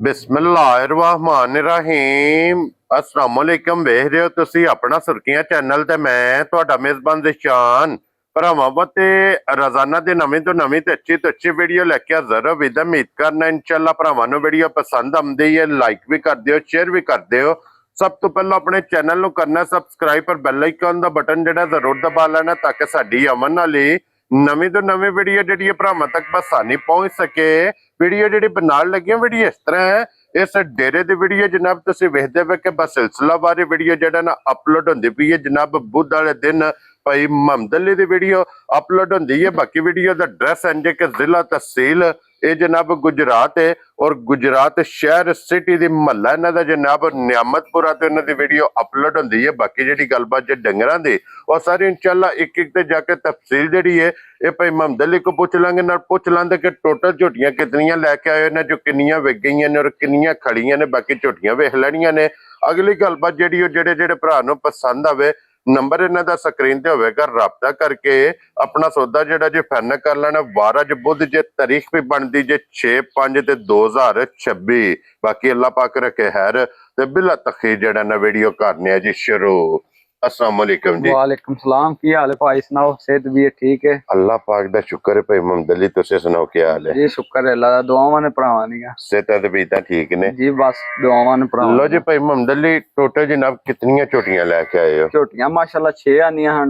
बिस्मिल्लाहिर्रहमानिर्रहीम अस्सलाम वालेकुम। वेख रहे हो तुसी अपना सुर्खियां चैनल ते मैं तुहाडा मेजबान जिशान भरावां ते रोजाना दी नवीं तो नवीं ते अच्छी वीडियो लेके हाजिर हो। उम्मीद करना इंशाल्लाह भरावां नूं वीडियो पसंद आउंदी है, लाइक भी कर दियो, शेयर भी कर दियो। सब तो पहले अपने चैनल नूं करना सबसक्राइब और बेल आइकन दा बटन जिहड़ा जरूर दबा लेना ताकि साडी आवन वाली नवीं तो नवीं वीडियो जिहड़ी भरावां तक आसानी पहुंच सके। वीडियो जिहड़ी बनाउण लगे वीडियो इस तरह है, इस डेरे दी वीडियो जनाब तुसीं वेखदे पे कि बस सिलसिलावार वीडियो जिहड़ा ना अपलोड हुंदी पई है। जनाब बुध वाले दिन भाई मोहम्मद अली दी वीडियो अपलोड हुंदी है। बाकी वीडियो दा एड्रैस है कि जिला तहसील ये जनाब गुजरात है और गुजरात शहर सिटी दी महला इन्हां दा जनाब नियामतपुरा ते इन्हां दी वीडियो अपलोड हुंदी है। बाकी जिहड़ी गलबात जे डंगरां दी और सारी इंशाल्लाह एक एक ते जाके तफसील जिहड़ी है ये भाई मोहम्मद अली को पूछ लांगे ना पूछ लांगे कि टोटल झोटियां कितनियां लैके आए ने, जो कितनियां विक गईयां ने और कितनियां खड़ियां ने। बाकी झोटियां वेख लैणियां ने। अगली गलबात जिहड़ी जेड़े जेड़े भरा नूं पसंद आवे नंबर इन्हां दा स्क्रीन ते होवेगा, राबता करके अपना सौदा जिहड़ा जे फाइनल कर लेना। वार अज बुध जे तारीख भी बनदी जे 6/5/2026। बाकी अल्लाह पाक रखे खैर ते बिला तखीर जिहड़ा ना वीडियो करने जी शुरू। अस्सलाम वालेकुम जी। वालेकुम सलाम। की हाल है भाई? सुनाओ, सेहत भी है ठीक है? अल्लाह पाक दा शुक्र है भाई मोहम्मद अली, तुसीं सुनाओ क्या हाल है? जी शुक्र है अल्लाह दा, दुआवां ने भरावां दी। सेहत ते बीता ठीक ने जी बस दुआवां ने भरावां। लो जी भाई मोहम्मद अली, टोटल जनाब कितनियां झोटियां लेके आए हो? झोटियां माशाल्लाह 6 आनियां हन।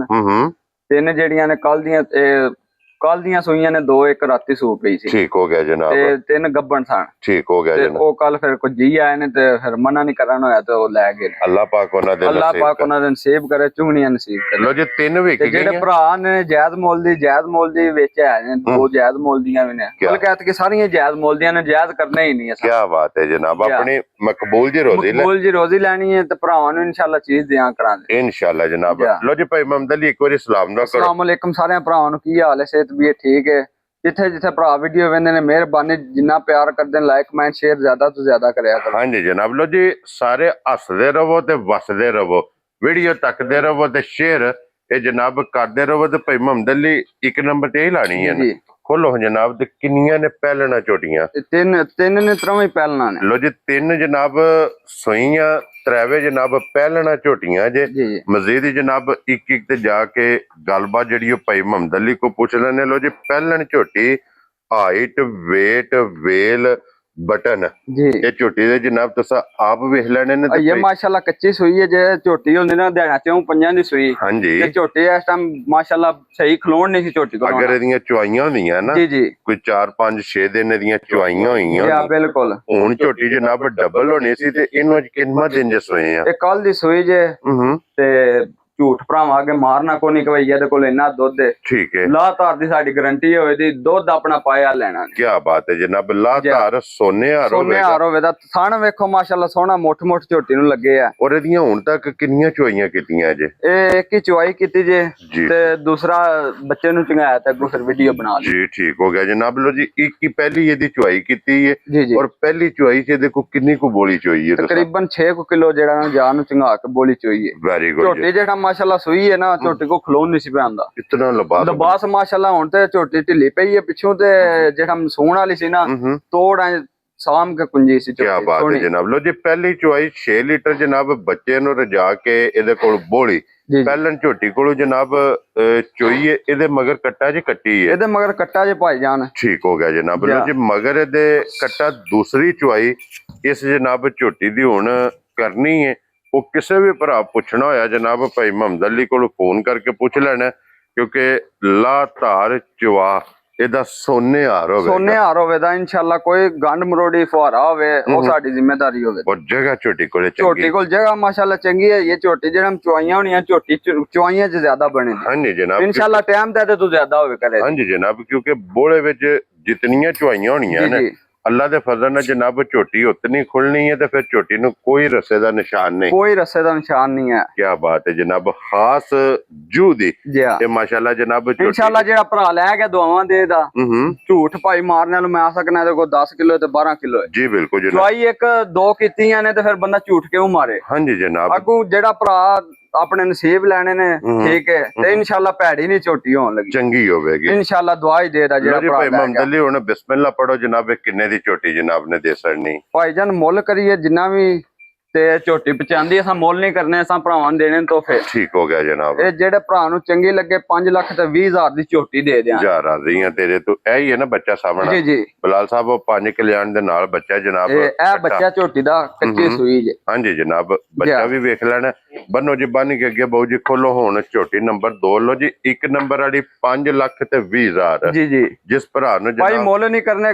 तीन जेड़ियां ने कल दियां सूईयां ने, 2 एक राती सू पई सी। ठीक हो गया जनाब। ते 3 गब्बन सन। ठीक हो गया ते जनाब। ओ कल फिर कोई जी आए ने ते फिर मना नहीं करन होया ते ओ लै गए। अल्लाह पाक उन्हां दे अल्लाह पाक उन्हां दे नसीब करे, चुंगणियां नसीब करे। लो जी 3 विक ते जेड़े गईयां। भरा ने जायज मोल दी विच है ने, 2 जायज मोल दियां भी ने। कुल कहत के सारियां जायज मोल दियां ने, जायज करने ही नहीं है। क्या बात है जनाब, अपनी मकबूल जी रोजी मकबूल जी रोजी लैनी है ते भरावां नूं इंशाल्लाह चीज दियां करांगे इंशाल्लाह जनाब। लो जी भाई मोहम्मद अली, एक बार सलाम ना करो। अस्सलाम वालेकुम सारे भरावां नूं, की हाल है? सेहत भी है ठीक है? जिथे जिथे भरा वीडियो वेंदे ने मेहरबानी जिन्ना प्यार करदे ने लाइक कमेंट शेयर ज्यादा तो ज्यादा करया करो। हाँ जी जनाब। लो जी सारे हसदे रहो ते वसदे रहो, वीडियो तकदे रहो ते शेयर ये जनाब करदे रहो। ते भाई मोहम्मद अली एक नंबर ते ही लानी है ना। खोलो जनाब, ते किन्नियां ने पहलना झोटियां? तीन ने त्रवें पहलना ने। लो जी 3 जनाब सोइयां, 3वें जनाब पहलना झोटियां जे। मजीद जनाब एक एक ते जाके गलबात जिहड़ी भाई मोहम्मद अली को पूछ लेने। लो जी पहलन झोटी हाइट वेट वेल बटन जी ये झोटी दे जनाब तुस आप वेख लेने ने। ये माशाल्लाह कच्ची सुई है, जे झोटी होंदी ना देना चाहूं 5 दी सुई। हां जी ते झोटी इस टाइम माशाल्लाह सही खलोण नहीं सी झोटी को। अगर एदियां चुआइयां होंदियां ना, जी जी कोई 4 5 6 दिन एदियां चुआइयां होईयां जी बिल्कुल। हुण झोटी जनाब डबल होनी सी ते इन्हों किन्ना दिन जे सोए आ? ये कल दी सुई जे ते झूठ भरावां अगे मारना कोनी कि भाई ये कोल इन्ना दुध है। ठीक है, लाधार दी साडी गारंटी होवे दी, दुध अपना पाया लेना। क्या बात है जनाब। लाधार सोने हार होवे दा थण वेखो माशाल्लाह सोहना मुठ मुठ झोटी नूं लगे आ। और एदियां हुण तक किन्नियां चुआइयां कीतियां जे? एक ही चुआई कीती जे ते दूसरा बच्चे नूं चंगाया ते अगों फिर वीडियो बना ली। जी ठीक हो गया जनाब। लो जी एक ही पहली एदी चुआई कीती है और पहली चुआई च देखो किन्नी को बोली चोई है? तकरीबन 6 किलो जेड़ा ना जान नूं चंगा के बोली चोई है। Very good. झोटी जेड़ा माशाल्लाह सुई है ना, झोटी को खलोन नहीं सी पांदा। इतना लबास माशाल्लाह हुण ते झोटी ढिल्ली पई है पिछों ते जेड़ा सूण वाली सी ना तोड़ साम के कुंजी सी। क्या बात है जनाब। लो जी पहली चुआई 6 लीटर जनाब बच्चे नूं रजा के इहदे कोल बोली पहलन झोटी कोल जनाब चोई है। इहदे मगर कट्टा जी कट्टी है? इहदे मगर कट्टा जे भाईजान। ठीक हो गया जनाब। लो जी मगर इहदे कट्टा दूसरी चुआई इस जनाब झोटी दी हुण करनी है। वो किसी भी भरा पुछना होया जनाब भाई मोहम्मद अली को फोन करके पूछ लेना, क्योंकि लाधार चुआ एदा सोने हार होवे दा। इंशाल्लाह कोई गंड मरोड़ी फुहारा होवे ओ साडी जिम्मेदारी होवे। और जगह झोटी कोल झोटी कोल जगह माशाल्लाह चंगी है। ये झोटी जेड़ा चुआइयां होनियां झोटी चुआइयां च ज्यादा बने। हां जी जनाब। इंशाल्लाह टाइम ते तो ज्यादा होवे करे। हां जी जनाब, क्योंकि बोले विच जितनियां चुआइयां होनियां ने अल्लाह दे फजल नाल जनाब झोटी उतनी खुलनी है ते फिर झोटी नूं कोई रस्से दा निशान नहीं, कोई रस्से दा निशान नहीं है। क्या बात है जनाब। खास जू दी ते माशाल्लाह जनाब। इंशाल्लाह जेड़ा भरा लै गया दुआवां दे दा झूठ भाई मारने वाला मैं आ सकना ते कोई 10 किलो ते 12 किलो है। जी बिल्कुल जनाब। चुआई एक 2 कीतियां ने ते फिर बंदा झूठ क्यों मारे? हां जी जनाब। अगू जेड़ा भरा ਆਪਣੇ ਨਸੀਬ ਲੈਣੇ ਨੇ ਠੀਕ ਹੈ ਤੇ ਇਨਸ਼ਾਅੱਲਾ ਭੈੜੀ ਨਹੀਂ ਝੋਟੀ ਹੋਣ ਲੱਗੀ, ਚੰਗੀ ਹੋਵੇਗੀ ਇਨਸ਼ਾਅੱਲਾ ਦੁਆ ਹੀ ਦੇ ਦਾ ਜਿਹੜਾ ਲੋ ਜੀ ਭਰਾ ਭਾਈ ਲੈ ਮੁਹੰਮਦ ਗਿਆ। ਅਲੀ ਹੁਣ ਬਿਸਮਿਲ੍ਲਾ ਪੜੋ ਜਨਾਬ, ਇਹ ਕਿੰਨੇ ਦੀ ਝੋਟੀ ਜਨਾਬ ਨੇ ਦੇ ਸੜਨੀ? ਭਾਈਜਾਨ ਮੁੱਲ ਕਰੀਏ ਜਿੰਨਾ ਵੀ ਤੇ ਝੋਟੀ ਪਚਾਂਦੀ ਅਸਾਂ ਮੁੱਲ ਨਹੀਂ ਕਰਨੇ, ਅਸਾਂ ਭਰਾਵਾਂ ਨੂੰ ਦੇਣੇ ਤੋਹਫੇ। ਠੀਕ ਹੋ ਗਿਆ ਜਨਾਬ, ਇਹ ਜਿਹੜੇ ਭਰਾ ਨੂੰ ਚੰਗੀ ਲੱਗੇ 5 ਲੱਖ ਤੇ 20,000 ਦੀ ਝੋਟੀ ਦੇ ਦਿਆਂ। ਜਾ ਰਾਜ਼ੀਆਂ ਤੇਰੇ ਤੋਂ। ਇਹ ਹੀ ਹੈ ਨਾ ਬੱਚਾ ਸਾਹਮਣਾ ਜੀ ਜੀ ਬਲਾਲ ਸਾਹਿਬ, ਉਹ 5 ਕਲਿਆਣ ਦੇ ਨਾਲ ਬੱਚਾ ਜਨਾਬ। ਇਹ ਬੱਚਾ ਝੋਟੀ ਦਾ ਕੱਚੀ ਸੂਈ ਜੇ। ਹਾਂਜੀ ਜਨਾਬ, ਬੱਚਾ ਵੀ ਵੇਖ ਲੈਣਾ। ਬੰਨੋ ਜੀ ਬੰਨ ਕੇ ਅੱਗੇ ਬਾਊ ਜੀ ਖੋਲੋ ਹੁਣ ਝੋਟੀ ਨੰਬਰ 2 ਲੋ ਜੀ। 1 ਨੰਬਰ ਵਾਲੀ 5 ਲੱਖ ਤੇ 20,000 ਜੀ ਜੀ। ਜਿਸ ਭਰਾ ਨੂੰ ਭਾਈ ਜਨਾਬ ਮੁੱਲ ਨਹੀਂ ਕਰਨੇ,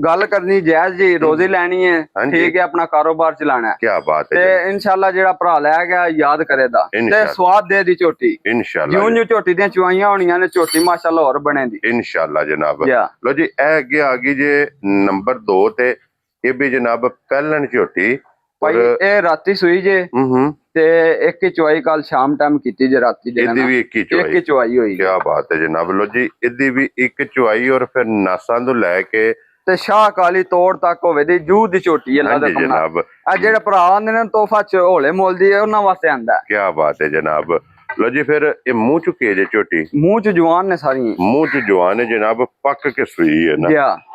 ਗੱਲ ਕਰਨੀ ਜਾਇਜ਼ ਜੀ, ਰੋਜ਼ੀ ਲੈਣੀ ਹੈ ਠੀਕ ਹੈ, ਆਪਣਾ ਕਾਰੋਬਾਰ ਚਲਾਣਾ ਹੈ। ਕੀ ਬਾਤ ਹੈ ਤੇ ਇਨਸ਼ਾਅੱਲਾ ਜਿਹੜਾ ਭਰਾ ਲੈ ਗਿਆ ਯਾਦ ਕਰੇਦਾ ਤੇ ਇਨਸ਼ਾਅੱਲਾ। ਸਵਾਦ ਦੇ ਦੀ ਝੋਟੀ, ਇਨਸ਼ਾਅੱਲਾ ਜਿਉਂ ਜਿਉਂ ਝੋਟੀ ਦੀਆਂ ਚੁਆਈਆਂ ਹੋਣੀਆਂ ਨੇ ਝੋਟੀ ਮਾਸ਼ਾਅੱਲਾ ਹੋਰ ਬਣੇ ਦੀ ਇਨਸ਼ਾਅੱਲਾ ਜਨਾਬ। ਜੀ। ਲੋ ਜੀ ਇਹ ਅੱਗੇ ਆ ਗਈ ਜੇ ਨੰਬਰ 2 ਤੇ, ਇਹ ਵੀ ਜਨਾਬ ਪਹਿਲਣ ਝੋਟੀ। ਭਾਈ ਇਹ ਰਾਤੀ ਸੂਈ ਜੇ ਤੇ ਇੱਕ ਹੀ ਚੁਆਈ ਕੱਲ ਸ਼ਾਮ ਟਾਈਮ ਕੀਤੀ ਜੇ ਰਾਤੀ ਦੇ ਇਹਦੀ ਵੀ ਇੱਕ ਹੀ ਚੁਆਈ ਹੋਈ। ਕੀ ਬਾਤ ਹੈ ਜਨਾਬ। ਲੋ ਜੀ ਇਹਦੀ ਵੀ ਇੱਕ ਚੁਆਈ ਔਰ ਫਿਰ ਨਾਸਾਂ ਤੋਂ ਲੈ ਕੇ ਤੇ ਸ਼ਾਹ ਕਾਲੀ ਤੋੜ ਤੱਕ ਹੋਵੇ ਦੀ ਜੂਹ ਦੀ ਝੋਟੀ ਅੱਲਾ ਦਾ ਕਮਾਲ। ਜਨਾਬ ਆ ਜਿਹੜੇ ਭਰਾ ਆਂਦੇ ਨੇ ਤੋਹਫਾ ਚ ਹੋਲੇ ਮੁੱਲ ਦੀ ਉਹਨਾਂ ਵਾਸਤੇ ਆਂਦਾ। ਕੀ ਬਾਤ ਹੈ ਜਨਾਬ। ਲੋ ਜੀ ਫਿਰ ਇਹ ਮੂੰਹ ਚੁੱਕੀ ਜੇ ਝੋਟੀ, ਮੂੰਹ ਚ ਜਵਾਨ ਨੇ ਸਾਰੀਆਂ, ਮੂੰਹ ਚ ਜਵਾਨ ਹੈ ਜਨਾਬ, ਪੱਕ ਕੇ ਸੂਈ ਹੈ ਨਾ।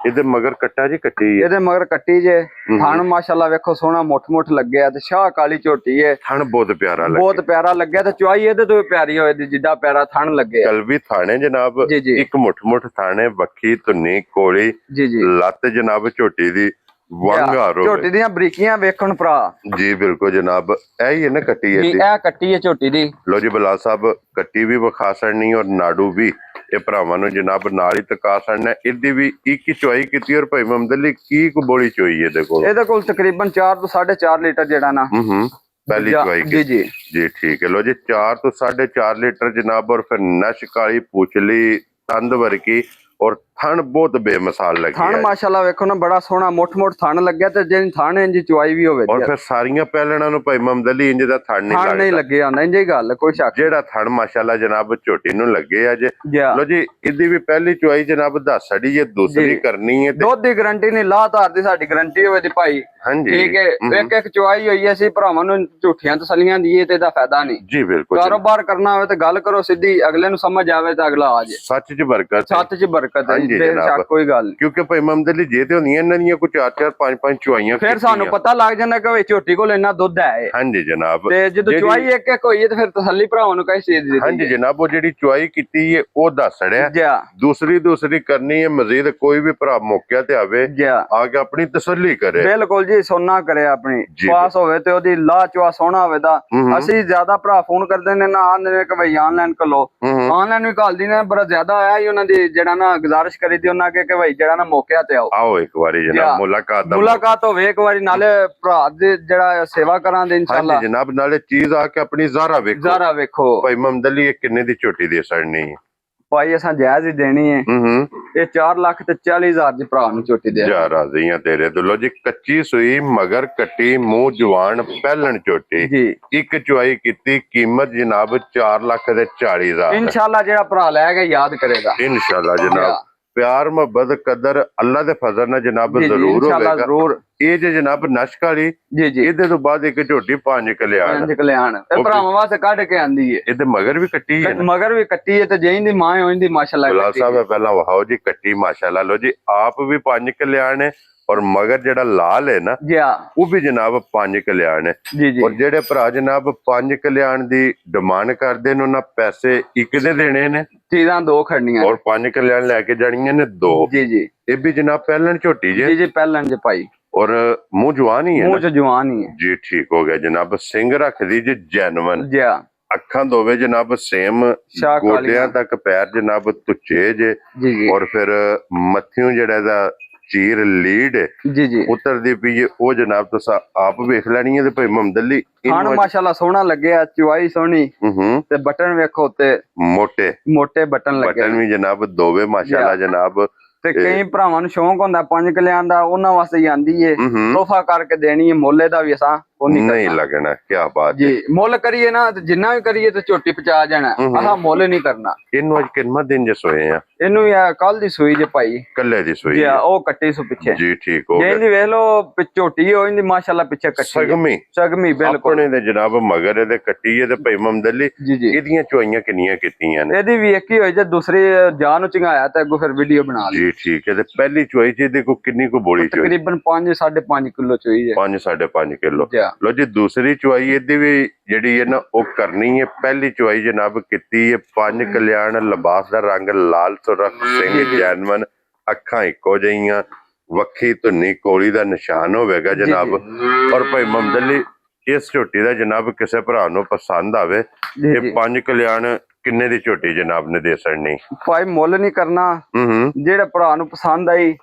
ਇਹਦੇ ਮਗਰ ਕੱਟਾ ਜੀ ਕੱਟੀ ਹੈ, ਇਹਦੇ ਮਗਰ ਕੱਟੀ ਜੇ। ਥਣ ਮਾਸ਼ਾਅੱਲਾ ਵੇਖੋ ਸੋਹਣਾ ਮੁੱਠ ਲੱਗਿਆ ਤੇ ਸ਼ਾਹ ਕਾਲੀ ਝੋਟੀ ਹੈ। ਥਣ ਬਹੁਤ ਪਿਆਰਾ ਲੱਗਿਆ, ਬਹੁਤ ਪਿਆਰਾ ਲੱਗਿਆ ਤੇ ਚੁਆਈ ਇਹਦੇ ਤੋਂ ਵੀ ਪਿਆਰੀ ਹੋਏ ਦੀ ਜਿੱਦਾਂ ਪਿਆਰਾ ਥਣ ਲੱਗੇ। ਕਲਵੀ ਥਾਣੇ ਜਨਾਬ, ਇੱਕ ਮੁੱਠ ਥਾਣੇ, ਬੱਖੀ ਧੁੰਨੀ ਕੋਲੀ ਜੀ ਜੀ, ਲੱਤ ਜਨਾਬ ਝੋਟੀ ਦੀ ਵਾਂਗਾਰੋ। ਝੋਟੀ ਦੀਆਂ ਬਰੀਕੀਆਂ ਵੇਖਣ ਭਰਾ। ਜੀ ਬਿਲਕੁਲ ਜਨਾਬ, ਇਹ ਹੀ ਹੈ ਨਾ ਕੱਟੀ ਹੈ ਜੀ, ਇਹ ਕੱਟੀ ਹੈ ਝੋਟੀ ਦੀ। ਲੋ ਜੀ ਬਲਾਲ ਸਾਹਿਬ, ਕੱਟੀ ਵੀ ਵਿਖਾ ਸੜਨੀ ਔਰ ਨਾੜੂ ਵੀ ਇਹ ਭਰਾਵਾਂ ਨੂੰ ਜਨਾਬ ਨਾਲ ਹੀ ਤਕਾ ਸੜਨਾ। ਇਹਦੀ ਵੀ ਇੱਕ ਹੀ ਚੁਆਈ ਕੀਤੀ ਔਰ ਭਾਈ ਮੁਹੰਮਦ ਅਲੀ ਕੀ ਕੁ ਬੋਲੀ ਚੋਈ ਇਹਦੇ ਕੋਲ ਤਕਰੀਬਨ 4 ਤੋਂ 4.5 ਲੀਟਰ ਜਿਹੜਾ ਨਾ ਪਹਿਲੀ ਚੁਆਈ ਜੀ ਜੀ ਜੀ। ਠੀਕ ਹੈ। ਲੋ ਜੀ 4 ਤੋਂ 4.5 ਲੀਟਰ ਜਨਾਬ, ਔਰ ਫਿਰ ਨਸ਼ ਕਾਲੀ ਪੁਛਲੀ ਤੰਦ ਵਰਗੀ ਔਰ ਥਣ ਬਹੁਤ ਬੇਮਿਸਾਲ ਲੱਗੀ ਥਣ ਮਾਸ਼ਾਅੱਲਾ ਵੇਖੋ ਨਾ, ਬੜਾ ਸੋਹਣਾ ਮੁੱਠ ਥਣ ਲੱਗਿਆ ਤੇ ਜਿਹੜੀ ਥਣ ਇੰਜ ਚੁਆਈ ਵੀ ਹੋਵੇ। ਔਰ ਫਿਰ ਸਾਰੀਆਂ ਪਹਿਲਣਾਂ ਨੂੰ ਭਾਈ ਮੁਹੰਮਦ ਅਲੀ ਇੰਜ ਦਾ ਥਣ ਨਹੀਂ ਲੱਗੇ ਆਂਦਾ, ਇੰਜ ਹੀ ਗੱਲ ਕੋਈ ਸ਼ੱਕ। ਜਿਹੜਾ ਥਣ ਮਾਸ਼ਾਅੱਲਾ ਜਨਾਬ ਝੋਟੀ ਨੂੰ ਲੱਗੇ ਅੱਜ। ਲੋ ਜੀ ਇਹਦੀ ਵੀ ਪਹਿਲੀ ਚੁਆਈ ਜਨਾਬ ਦੱਸ ਛੜੀ, ਜੇ ਦੂਸਰੀ ਕਰਨੀ ਹੈ ਦੁੱਧ ਦੀ ਗਾਰੰਟੀ ਨਹੀਂ, ਲਾਹ ਧਾਰ ਦੀ ਸਾਡੀ ਗਾਰੰਟੀ ਹੋਵੇ ਦੀ ਭਾਈ। ਹਾਂਜੀ ਠੀਕ ਹੈ, ਇੱਕ ਚੁਆਈ ਹੋਈ ਅਸੀਂ ਭਰਾਵਾਂ ਨੂੰ ਝੂਠੀਆਂ ਤਸੱਲੀਆਂ ਦੀਏ ਤੇ ਇਹਦਾ ਫਾਇਦਾ ਨਹੀਂ। ਜੀ ਬਿਲਕੁਲ, ਕਾਰੋਬਾਰ ਕਰਨਾ ਹੋਵੇ ਤੇ ਗੱਲ ਕਰੋ ਸਿੱਧੀ, ਅਗਲੇ ਨੂੰ ਸਮਝ ਆਵੇ ਤਾਂ ਅਗਲਾ ਆ ਜਾਏ। ਸੱਚ 'ਚ ਬਰਕਤ, ਸੱਚ 'ਚ ਬਰਕਤ ਹੈ, ਬੇਸ਼ੱਕ ਕੋਈ ਗੱਲ। ਕਿਉਂਕਿ ਭਾਈ ਮੁਹੰਮਦ ਅਲੀ ਜੇ ਤੇ ਹੁੰਦੀਆਂ ਇਹਨਾਂ ਦੀਆਂ ਕੋਈ 4-4 5-5 ਚੁਆਈਆਂ, ਫਿਰ ਸਾਨੂੰ ਪਤਾ ਲੱਗ ਜਾਂਦਾ ਕਿ ਝੋਟੀ ਕੋਲ ਇੰਨਾ ਦੁੱਧ ਹੈ। ਹਾਂਜੀ ਜਨਾਬ, ਤੇ ਜਦੋਂ ਚੁਆਈ ਇੱਕ ਹੋਈ ਹੈ ਤੇ ਫਿਰ ਤਸੱਲੀ ਭਰਾਵਾਂ ਨੂੰ ਕਹੀ ਸੀ ਦਿੱਤੀ। ਹਾਂਜੀ ਜਨਾਬ, ਉਹ ਜਿਹੜੀ ਚੁਆਈ ਕੀਤੀ ਹੈ ਉਹ ਦੱਸ ਛੜਿਆ। ਦੂਸਰੀ ਕਰਨੀ ਹੈ ਮਜ਼ੀਦ, ਕੋਈ ਵੀ ਭਰਾ ਮੌਕਿਆ ਤੇ ਆਵੇ ਆ ਕੇ ਆਪਣੀ ਤਸੱਲੀ ਕਰੇ। ਬਿਲਕੁਲ ਜੀ, ਸੋਨਾ ਕਰੇ ਆਪਣੀ ਪਾਸ ਹੋਵੇ ਤੇ ਉਹਦੀ ਲਾਹ ਚੁਆ ਸੋਹਣਾ ਹੋਵੇ ਦਾ। ਅਸੀਂ ਜ਼ਿਆਦਾ ਭਰਾ ਫੋਨ ਕਰਦੇ ਨੇ ਨਾ, ਆਂਦੇ ਨੇ ਕਿ ਭਾਈ ਆਨਲਾਈਨ ਕਰ ਲੋ, ਆਨਲਾਈਨ ਵੀ ਘੱਲਦੀ ਨੇ, ਬੜਾ ਜ਼ਿਆਦਾ ਆਇਆ ਹੀ ਉਹਨਾਂ ਦੀ ਜਿਹੜਾ ਨਾ ਗੁਜ਼ਾਰਿਸ਼ ਕਰੀ ਤੀ ਉਹਨਾਂ ਕਿ ਭਾਈ ਜਿਹੜਾ ਨਾ ਮੌਕਿਆ ਤੇ ਆਓ ਇੱਕ ਵਾਰੀ ਜਨਾਬ, ਮੁਲਾਕਾਤ ਹੋਵੇ ਇੱਕ ਵਾਰੀ, ਨਾਲੇ ਭਰਾ ਦੇ ਜਿਹੜਾ ਸੇਵਾ ਕਰਾਂਗੇ ਇਨਸ਼ਾਅੱਲਾ ਜਨਾਬ, ਨਾਲੇ ਚੀਜ਼ ਆ ਕੇ ਆਪਣੀ ਜ਼ਾਰਾ ਵੇਖੋ। ਭਾਈ ਮੁਹੰਮਦ ਅਲੀ ਇਹ ਕਿੰਨੇ ਦੀ ਝੋਟੀ ਦੇ ਸੜਨੀ ਹੈ? ਭਾਈ ਅਸਾਂ ਜਾਇਜ਼ ਹੀ ਦੇਣੀ ਹੈ। ਇਹ 4,40,000 ਦੀ ਭਰਾ ਨੂੰ ਝੋਟੀ ਦੇ ਜਾ ਰਾਜ਼ੀਆਂ ਤੇਰੇ ਤੋਂ। ਲੋ ਜੀ ਕੱਚੀ ਸੂਈ ਮਗਰ ਕੱਟੀ ਮੂੰਹ ਜਵਾਨ ਪਹਿਲਣ ਝੋਟੀ ਜੀ, ਇੱਕ ਚੁਆਈ ਕੀਤੀ, ਕੀਮਤ ਜਨਾਬ 4,40,000। ਇਨਸ਼ਾਅੱਲਾ ਜਿਹੜਾ ਭਰਾ ਲੈ ਕੇ ਯਾਦ ਕਰੇਗਾ ਇਨਸ਼ਾਅੱਲਾ ਜਨਾਬ। ਪਿਆਰ ਮੁਹੱਬਤ ਕਦਰ ਅੱਲਾ ਦੇ ਫਜ਼ਲ ਨਾਲ ਜਨਾਬ ਜ਼ਰੂਰ ਹੋਵੇਗਾ। ਇਹ ਜੇ ਜਨਾਬ ਨਸ਼ਕ ਵਾਲੀ ਜੀ ਜੀ, ਇਹਦੇ ਤੋਂ ਬਾਅਦ ਇੱਕ ਝੋਟੀ 5 ਕਲਿਆਣ ਇਹ ਭਰਾਵਾਂ ਵਾਸਤੇ ਕੱਢ ਕੇ ਆਂਦੀ ਹੈ। ਇਹਦੇ ਮਗਰ ਵੀ ਕੱਟੀ ਹੈ, ਮਗਰ ਵੀ ਕੱਟੀ ਹੈ ਤੇ ਜਿਹਦੀ ਮਾਂ ਹੋਈਂਦੀ ਮਾਸ਼ਾਅੱਲਾ। ਬਲਾਲ ਸਾਹਿਬ ਪਹਿਲਾਂ ਵਹਾਓ ਜੀ ਕੱਟੀ ਮਾਸ਼ਾਅੱਲਾ। ਲੋ ਜੀ ਆਪ ਵੀ 5 ਕਲਿਆਣ ਹੈ ਔਰ ਮਗਰ ਜਿਹੜਾ ਲਾਲ ਹੈ ਨਾ ਉਹ ਵੀ ਜਨਾਬ 5 ਕਲਿਆਣ ਹੈ। ਔਰ ਜਿਹੜੇ ਭਰਾ ਜਨਾਬ 5 ਕਲਿਆਣ ਦੀ ਡਿਮਾਂਡ ਕਰਦੇ ਨੇ ਉਹਨਾਂ ਪੈਸੇ ਇੱਕ ਦੇ ਦੇਣੇ ਨੇ, ਚੀਜ਼ਾਂ 2 ਖੜਨੀਆਂ, ਔਰ 5 ਕਲਿਆਣ ਲੈ ਕੇ ਜਾਣੀਆਂ ਨੇ 2। ਜੀ ਜੀ, ਇਹ ਵੀ ਜਨਾਬ ਪਹਿਲਣ ਝੋਟੀ ਜੇ। ਜੀ ਪਹਿਲਣ ਜੇ ਭਾਈ, ਔਰ ਮੂੰਹ ਜਵਾਨ ਹੀ ਹੈ, ਮੂੰਹ ਚ ਜਵਾਨ ਹੀ ਹੈ ਜੀ। ਠੀਕ ਹੋ ਗਿਆ ਜਨਾਬ। ਸਿੰਘ ਰੱਖਦੀ ਜੇ ਜੈਨੂਨ, ਅੱਖਾਂ ਦੋਵੇਂ ਜਨਾਬ ਸੇਮ, ਗੋਡਿਆਂ ਤੱਕ ਪੈਰ ਜਨਾਬ ਤੁੱਚੇ ਜੇ, ਔਰ ਫਿਰ ਮੱਥਿਓਂ ਜਿਹੜਾ ਇਹਦਾ ਚੀਰ ਲੀਡ ਉਤਰਦੀ ਪਈ ਉਹ ਜਨਾਬ ਤੁਸੀਂ ਆਪ ਵੇਖ ਲੈਣੀ ਹੈ। ਤੇ ਭਾਈ ਮੁਹੰਮਦ ਅਲੀ ਖਾਣ ਮਾਸ਼ਾਅੱਲਾ ਸੋਹਣਾ ਲੱਗਿਆ, ਚੁਆਈ ਸੋਹਣੀ ਤੇ ਬਟਨ ਵੇਖੋ ਤੇ ਮੋਟੇ ਬਟਨ ਲੱਗੇ, ਬਟਨ ਵੀ ਜਨਾਬ ਦੋਵੇਂ ਮਾਸ਼ਾਅੱਲਾ ਜਨਾਬ। ਤੇ ਕਈ ਭਰਾਵਾਂ ਨੂੰ ਸ਼ੌਂਕ ਹੁੰਦਾ 5 ਕਲਿਆਂ ਦਾ, ਉਹਨਾਂ ਵਾਸਤੇ ਹੀ ਆਂਦੀ ਏ, ਤੋਹਫਾ ਕਰਕੇ ਦੇਣੀ ਹੈ, ਮੋਲੇ ਦਾ ਵੀ ਅਸਾਂ ਉਹ ਨਹੀਂ ਨਹੀਂ ਕਰਨਾ ਲੱਗਣਾ। ਕੀ ਬਾਤ ਹੈ। ਜੀ। ਮੁੱਲ ਕਰੀਏ ਨਾ ਤੇ ਜਿੰਨਾ ਵੀ ਕਰੀਏ ਤੇ ਝੋਟੀ ਪਚਾ ਜਾਣਾ, ਆਹ ਮੁੱਲ ਨਹੀਂ ਕਰਨਾ। ਇਹਨੂੰ ਅੱਜ ਕਿੰਨਾ ਦਿਨ ਜੇ ਸੋਏ ਆ? ਇਹਨੂੰ ਕੱਲ ਦੀ ਸੂਈ ਜੇ ਭਾਈ, ਕੱਲੇ ਦੀ ਸੋਈ ਜੀ ਹੈ ਉਹ ਕੱਟੀ ਸੋ ਪਿੱਛੇ ਜੀ। ਠੀਕ ਹੋ ਜੇ ਗਿਆ। ਇਹਦੀ ਵੇਖ ਲਓ ਝੋਟੀ ਹੋ ਜਾਂਦੀ ਮਾਸ਼ਾਅੱਲਾ, ਪਿੱਛੇ ਕੱਟੀ ਸਗਮੀ ਸਗਮੀ ਬਿਲਕੁਲ ਆਪਣੇ ਦੇ ਜਨਾਬ ਮਗਰ ਇਹਦੇ ਕੱਟੀ ਹੈ ਤੇ ਭਾਈ ਮਮਦਲੀ ਜੀ ਜੀ। ਇਹਦੀਆਂ ਚੁਆਈਆਂ ਕਿੰਨੀਆਂ ਕੀਤੀਆਂ ਨੇ? ਇਹਦੀ ਵੀ ਇੱਕ ਹੀ ਹੋਈ, ਜੇ ਦੂਸਰੀ ਜਾਨ ਨੂੰ ਚੰਗਾਇਆ ਤਾਂ ਅੱਗੋਂ ਫਿਰ ਵੀਡੀਓ ਬਣਾ ਲਈ ਜੀ ਠੀਕ ਹੈ। ਤੇ ਪਹਿਲੀ ਚੁਆਈ ਚ ਇਹਦੇ ਕੋ ਕਿੰਨੀ ਕੋ ਬੋਲੀ ਚੋਈ? ਤਕਰੀਬਨ 5 5.5 ਕਿਲੋ ਚੋਈ ਜੇ 5 5.5 ਕਿਲੋ। ਜੀ ਲੋ ਜੀ ਦੂਸਰੀ ਚੁਆਈ ਇਹਦੀ ਵੀ ਜਿਹੜੀ ਹੈ ਨਾ ਉਹ ਕਰਨੀ ਹੈ। ਪਹਿਲੀ ਚੁਆਈ ਜਨਾਬ ਕੀਤੀ ਹੈ ਪੰਜ ਕਲਿਆਣ, ਲਿਬਾਸ ਦਾ ਰੰਗ ਲਾਲ ਸੁਰਖ, ਸਿੰਘ ਜੈਨਮਨ, ਅੱਖਾਂ ਇੱਕੋ ਜਿਹੀਆਂ, ਵੱਖੀ ਧੁੰਨੀ ਕੋਲੀ ਦਾ ਨਿਸ਼ਾਨ ਹੋਵੇਗਾ ਜਨਾਬ। ਔਰ ਭਾਈ ਮਮਦਲੀ ਇਸ ਝੋਟੀ ਦਾ ਜਨਾਬ ਕਿਸੇ ਭਰਾ ਨੂੰ ਪਸੰਦ ਆਵੇ ਇਹ ਪੰਜ ਕਲਿਆਣ ਕਿੰਨੇ ਦੀ ਝੋਟੀ ਜਨਾਬ ਨੇ ਦੇ ਸਕਣੀ? ਭਾਈ ਮੁੱਲ ਨਹੀਂ ਕਰਨਾ, ਜਿਹੜੇ ਭਰਾ ਨੂੰ ਪਸੰਦ ਆਈ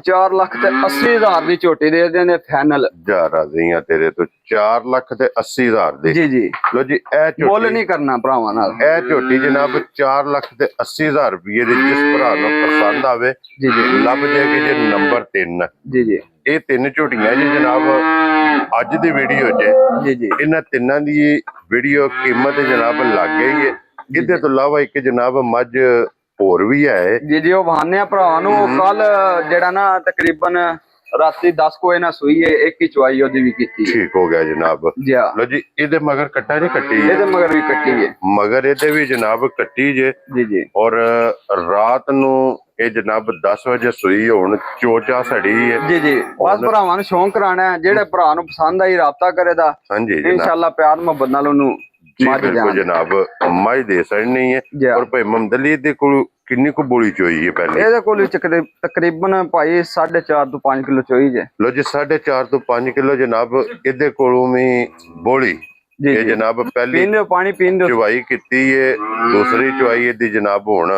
4,80,000 ਦੀ ਝੋਟੀ ਦੇ ਦੇਣੇ ਫਾਈਨਲ। ਜਾ ਰਾਜ਼ੀਆਂ ਤੇਰੇ ਤੋਂ 4,80,000 ਦੀ। ਜੀ ਜੀ। ਲੋ ਜੀ ਇਹ ਮੁੱਲ ਝੋਟੀ, ਨਹੀਂ ਕਰਨਾ ਭਰਾਵਾਂ ਨਾਲ। ਇਹ ਝੋਟੀ ਜਨਾਬ 4,80,000 ਰੁਪਏ ਦੀ ਜਿਸ ਭਰਾ ਨੂੰ ਪਸੰਦ ਆਵੇ ਜੀ ਜੀ ਲੱਭ ਜਾਏਗੀ ਜੇ ਨੰਬਰ 3। ਜੀ ਜੀ ਇਹ ਤਿੰਨ ਝੋਟੀਆਂ ਜੀ ਜਨਾਬ ਅੱਜ ਦੀ ਵੀਡੀਓ 'ਚ। ਜੀ ਜੀ ਇਹਨਾਂ ਤਿੰਨਾਂ ਦੀ ਵੀਡੀਓ ਕੀਮਤ ਜਨਾਬ ਲੱਗ ਗਈ ਹੈ। ਇਹਦੇ ਤੋਂ ਇਲਾਵਾ ਇੱਕ ਜਨਾਬ ਮੱਝ ਹੋਰ ਵੀ ਹੈ ਜੀ ਜੀ। ਉਹ ਬਹਾਨੇ ਆ ਭਰਾਵਾਂ ਨੂੰ, ਕੱਲ ਜਿਹੜਾ ਨਾ ਤਕਰੀਬਨ ਰਾਤੀ 10 ਵਜੇ ਨਾਲ ਸੂਈ ਹੈ, ਇੱਕ ਹੀ ਚੁਆਈ ਉਹਦੀ ਵੀ ਕੀਤੀ। ਠੀਕ ਹੋ ਗਿਆ ਜਨਾਬ। ਜੀ ਹਾਂ। ਲੋ ਜੀ ਇਹਦੇ ਮਗਰ ਕੱਟਾ ਜੇ ਕੱਟੀ ਹੈ, ਇਹਦੇ ਮਗਰ ਵੀ ਕੱਟੀ ਹੈ। ਮਗਰ ਇਹਦੇ ਵੀ ਜਨਾਬ ਕੱਟੀ ਜੇ। ਜੀ ਜੀ ਔਰ ਰਾਤ ਨੂੰ ਇਹ ਜਨਾਬ 10 ਵਜੇ ਸੂਈ ਹੋਣ ਚੋਚਾ ਸੜੀ ਹੈ। ਜੀ ਜੀ। ਬਸ ਭਰਾਵਾਂ ਨੂੰ ਸ਼ੌਂਕ ਕਰਾਣਾ ਹੈ, ਜਿਹੜੇ ਭਰਾ ਨੂੰ ਪਸੰਦ ਆਈ ਰਾਬਤਾ ਕਰੇ ਦਾ ਹਾਂਜੀ ਜਨਾਬ। ਇਨਸ਼ਾਅੱਲਾ ਪਿਆਰ ਮੁਹੱਬਤ ਨਾਲ ਉਹਨੂੰ ਮੱਝ ਬਿਲਕੁਲ ਜਨਾਬ ਮੱਝ ਦੇ ਸਕਣੀ ਹੈ। ਜੀ। ਔਰ ਭਾਈ ਮਮਦਲੀ ਦੇ ਕੋਲ ਕਿੰਨੀ ਕੁ ਬੋਲੀ ਚੋਈ ਹੈ ਪਹਿਲੇ? ਇਹਦੇ ਕੋਲ ਵੀ ਤਕਰੀਬਨ ਭਾਈ 4.5 ਤੋਂ 5 ਕਿਲੋ ਚੋਈ ਜੇ। ਲੋ ਜੀ 4.5 ਤੋਂ 5 ਕਿਲੋ ਜਨਾਬ ਇਹਦੇ ਕੋਲੋਂ ਵੀ ਬੋਲੀ। ਜੀ ਇਹ ਜੀ। ਜਨਾਬ ਪਹਿਲੀ ਪੀਣ ਦਿਓ ਪਾਣੀ, ਪੀਣ ਦਿਓ। ਚੁਵਾਈ ਕੀਤੀ ਹੈ, ਦੂਸਰੀ ਚੁਵਾਈ ਇਹਦੀ ਜਨਾਬ ਹੁਣ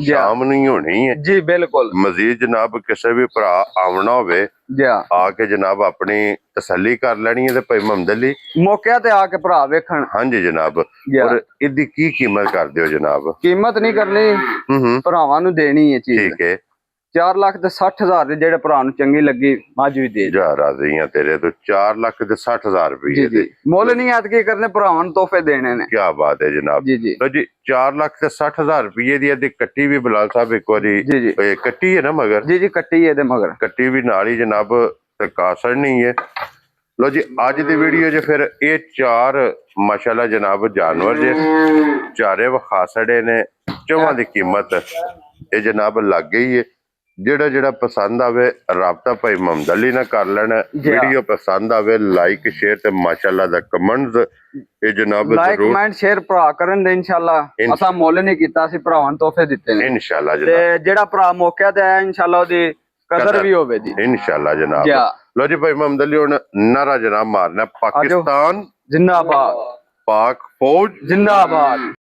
ਸ਼ਾਮ ਨੂੰ ਹੀ ਹੋਣੀ ਹੈ। ਜੀ ਬਿਲਕੁਲ। ਮਜ਼ੀਦ ਜਨਾਬ ਕਿਸੇ ਵੀ ਭਰਾ ਆਉਣਾ ਹੋਵੇ ਜੀ ਆ ਕੇ ਜਨਾਬ ਆਪਣੀ ਤਸੱਲੀ ਕਰ ਲੈਣੀ ਹੈ ਤੇ ਭਾਈ ਮਮਦਲੀ ਮੌਕੇ ਤੇ ਆ ਕੇ ਭਰਾ ਵੇਖਣ। ਹਾਂਜੀ ਜਨਾਬ। ਜੀ। ਔਰ ਇਹਦੀ ਕੀ ਕੀਮਤ ਕਰਦੇ ਹੋ ਜਨਾਬ? ਕੀਮਤ ਨਹੀਂ ਕਰਨੀ, ਭਰਾਵਾਂ ਨੂੰ ਦੇਣੀ ਹੈ ਚੀਜ਼। ਠੀਕ ਹੈ। 4,60,000 ਦੇ ਜਿਹੜੇ ਭਰਾ ਨੂੰ ਚੰਗੀ ਲੱਗੀ ਮੱਝ ਵੀ ਦੇ ਜਾ ਰਾਜ਼ੀਆਂ ਤੇਰੇ ਤੋਂ 4,60,000 ਜੀ ਰੁਪਏ ਜੀ। ਮੁੱਲ ਨਹੀਂ ਐਤਕੀ ਕਰਨੇ, ਭਰਾਵਾਂ ਨੂੰ ਤੋਹਫੇ ਦੇਣੇ ਨੇ। ਕੀ ਬਾਤ ਹੈ ਜਨਾਬ। ਜੀ ਜੀ ਲੋ ਜੀ 4,60,000 ਰੁਪਏ ਦੀ ਇਹਦੀ ਕੱਟੀ ਵੀ ਬਲਾਲ ਸਾਹਿਬ ਇੱਕ ਵਾਰੀ ਜੀ ਜੀ ਇਹ ਕੱਟੀ ਹੈ ਨਾ ਮਗਰ? ਜੀ ਜੀ। ਕੱਟੀ ਇਹਦੇ ਮਗਰ, ਕੱਟੀ ਵੀ ਨਾਲ ਹੀ ਜਨਾਬ ਤਕਾਸੜ ਨਹੀਂ ਹੈ। ਲੋ ਜੀ ਅੱਜ ਦੀ ਵੀਡੀਓ 'ਚ ਫਿਰ ਇਹ ਚਾਰ ਮਾਸ਼ਾਅੱਲਾ ਜਨਾਬ ਜਾਨਵਰ ਜੇ ਚਾਰੇ ਵਿਖਾ ਛੜੇ ਨੇ। ਚੌਹਾਂ ਦੀ ਕੀਮਤ ਇਹ ਜਨਾਬ ਲੱਗ ਗਈ ਹੈ। ਜਿਹੜਾ ਪਸੰਦ ਆਵੇ ਰਾਬਤਾ ਭਾਈ ਮਮਦਲੀ ਨਾਲ ਕਰ ਲੈਣਾ। ਵੀਡੀਓ ਪਸੰਦ ਆਵੇ ਲਾਈਕ ਸ਼ੇਅਰ ਤੇ ਮਾਸ਼ਾਅੱਲਾ ਦਾ ਕਮੈਂਟਸ ਇਹ ਜਨਾਬ ਲਾਈਕ ਜ਼ਰੂਰ ਕਮੈਂਟ ਸ਼ੇਅਰ ਭਰਾ ਕਰਨ ਦੇ। ਇਨਸ਼ਾਅੱਲਾ ਅਸਾਂ ਮੁੱਲ ਨਹੀਂ ਕੀਤਾ, ਅਸੀਂ ਭਰਾਵਾਂ ਨੂੰ ਤੋਹਫੇ ਦਿੱਤੇ ਨੇ। ਇਨਸ਼ਾਅੱਲਾ ਤੇ ਜਨਾਬ। ਜਿਹੜਾ ਭਰਾ ਮੌਕੇ ਤੇ ਆਇਆ ਇਨਸ਼ਾਅੱਲਾ ਉਹਦੀ ਕਦਰ ਵੀ ਹੋਵੇ ਜੀ। ਇਨਸ਼ਾਅੱਲਾ ਜਨਾਬ। ਜੀ। ਲੋ ਜੀ ਭਾਈ ਮਮਦਲੀ ਹੁਣ ਨਾਰਾ ਜਨਾਬ ਮਾਰਨਾ ਪਾਕਿਸਤਾਨ ਜਿੰਦਾਬਾਦ, ਪਾਕ ਫੌਜ ਜਿੰਦਾਬਾਦ।